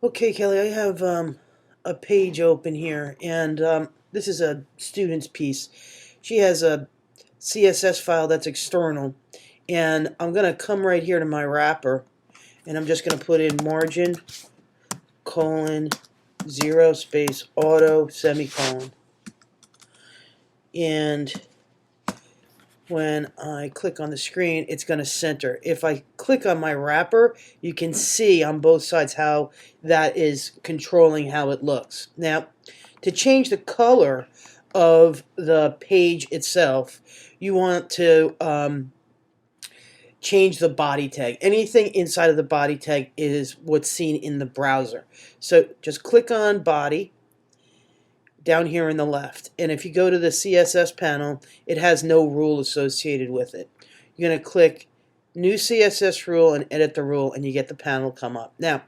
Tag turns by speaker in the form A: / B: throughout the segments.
A: Okay, Kelly, I have a page open here, and this is a student's piece. She has a CSS file that's external, and I'm going to come right here to my wrapper, and I'm just going to put in margin, colon, 0 space, auto, semicolon. And when I click on the screen, it's going to center. If I click on my wrapper, you can see on both sides how that is controlling how it looks. Now, to change the color of the page itself, you want to change the body tag. Anything inside of the body tag is what's seen in the browser. So just click on body down here in the left. And if you go to the CSS panel, it has no rule associated with it. You're going to click New CSS Rule and edit the rule, and you get the panel come up. Now,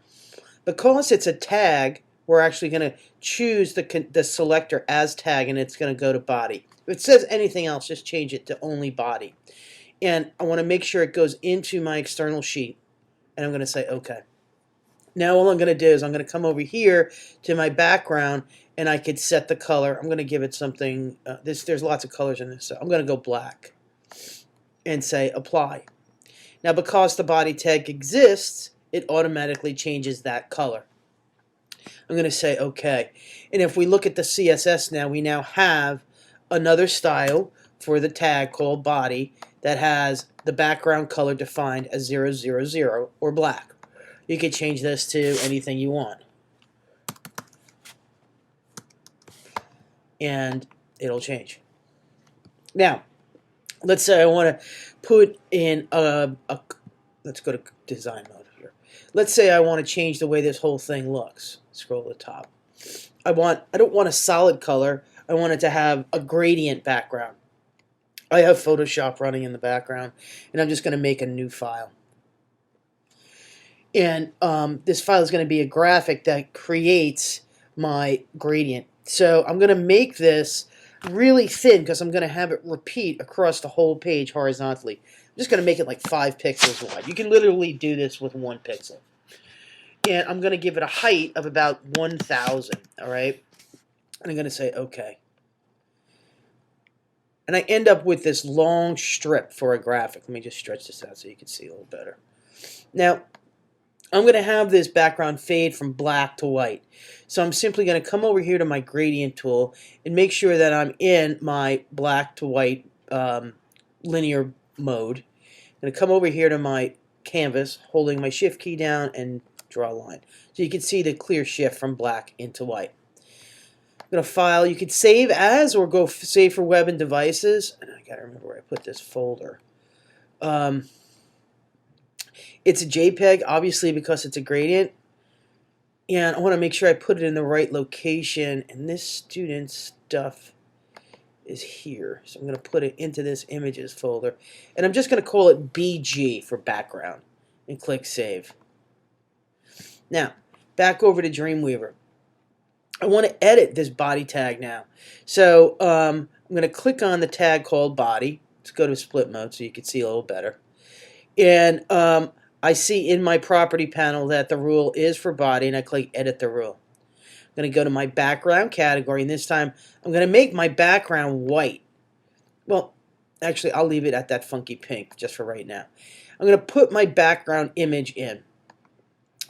A: because it's a tag, we're actually going to choose the selector as tag, and it's going to go to body. If it says anything else, just change it to only body. And I want to make sure it goes into my external sheet, and I'm going to say OK. Now all I'm going to do is I'm going to come over here to my background, and I could set the color. I'm going to give it something, there's lots of colors in this, so I'm going to go black and say apply. Now because the body tag exists, it automatically changes that color. I'm going to say OK. And if we look at the CSS now, we now have another style for the tag called body that has the background color defined as 000 or black. You can change this to anything you want. And it'll change. Now, let's say I want to put in let's go to design mode here. Let's say I want to change the way this whole thing looks. Scroll to the top. I don't want a solid color. I want it to have a gradient background. I have Photoshop running in the background, and I'm just going to make a new file. And this file is going to be a graphic that creates my gradient. So I'm going to make this really thin because I'm going to have it repeat across the whole page horizontally. I'm just going to make it like 5 pixels wide. You can literally do this with 1 pixel. And I'm going to give it a height of about 1,000, all right? And I'm going to say OK. And I end up with this long strip for a graphic. Let me just stretch this out so you can see a little better. Now, I'm going to have this background fade from black to white. So I'm simply going to come over here to my gradient tool and make sure that I'm in my black to white linear mode. I'm going to come over here to my canvas, holding my shift key down and draw a line. So you can see the clear shift from black into white. I'm going to file. You could save as or go save for web and devices. I got to remember where I put this folder. It's a JPEG, obviously, because it's a gradient. And I want to make sure I put it in the right location. And this student's stuff is here. So I'm going to put it into this images folder. And I'm just going to call it BG for background. And click Save. Now, back over to Dreamweaver. I want to edit this body tag now. So I'm going to click on the tag called body. Let's go to split mode so you can see a little better. And I see in my property panel that the rule is for body, and I click edit the rule. I'm going to go to my background category, and this time I'm going to make my background white. Well, actually, I'll leave it at that funky pink just for right now. I'm going to put my background image in.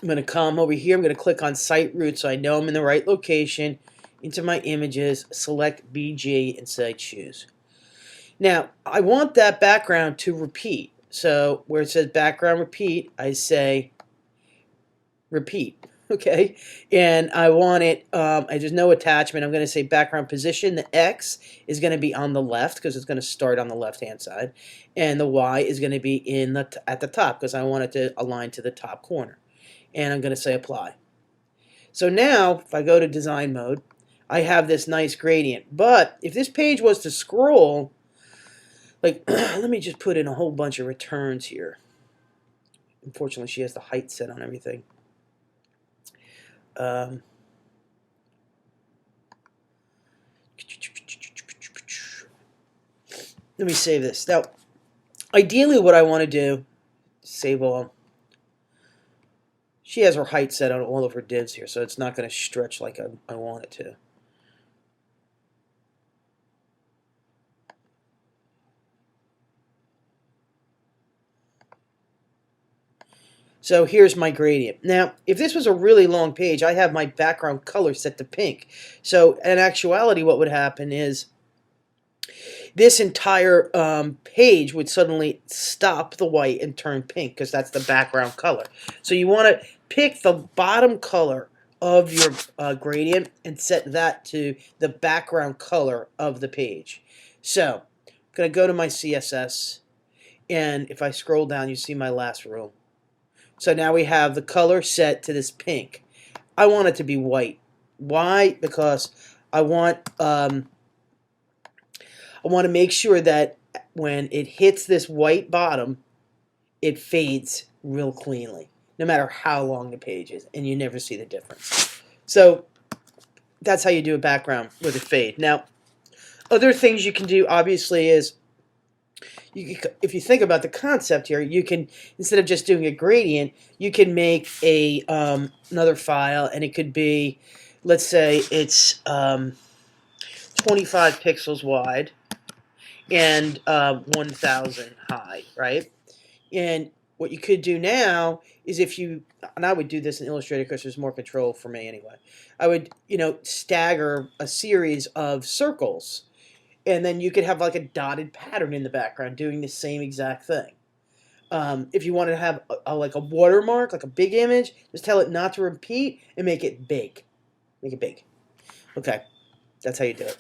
A: I'm going to come over here. I'm going to click on site root so I know I'm in the right location. Into my images, select BG, and say choose. Now, I want that background to repeat. So where it says background repeat, I say repeat, okay? And I want it, there's no attachment. I'm going to say background position. The X is going to be on the left because it's going to start on the left-hand side. And the Y is going to be at the top because I want it to align to the top corner. And I'm going to say apply. So now, if I go to design mode, I have this nice gradient. But if this page was to scroll, like, let me just put in a whole bunch of returns here. Unfortunately, she has the height set on everything. Let me save this. Now, ideally what I want to do, save all. She has her height set on all of her divs here, so it's not going to stretch like I want it to. So here's my gradient. Now, if this was a really long page, I have my background color set to pink. So in actuality, what would happen is this entire page would suddenly stop the white and turn pink because that's the background color. So you want to pick the bottom color of your gradient and set that to the background color of the page. So I'm going to go to my CSS, and if I scroll down, you see my last row. So now we have the color set to this pink. I want it to be white. Why? Because I want to make sure that when it hits this white bottom, it fades real cleanly, no matter how long the page is, and you never see the difference. So that's how you do a background with a fade. Now, other things you can do, obviously, is if you think about the concept here, you can, instead of just doing a gradient, you can make a another file, and it could be, let's say it's 25 pixels wide and 1,000 high, right? And what you could do now is if you, and I would do this in Illustrator because there's more control for me anyway, I would, stagger a series of circles, and then you could have like a dotted pattern in the background doing the same exact thing. If you wanted to have like a watermark, like a big image, just tell it not to repeat and make it big. Make it big. Okay, that's how you do it.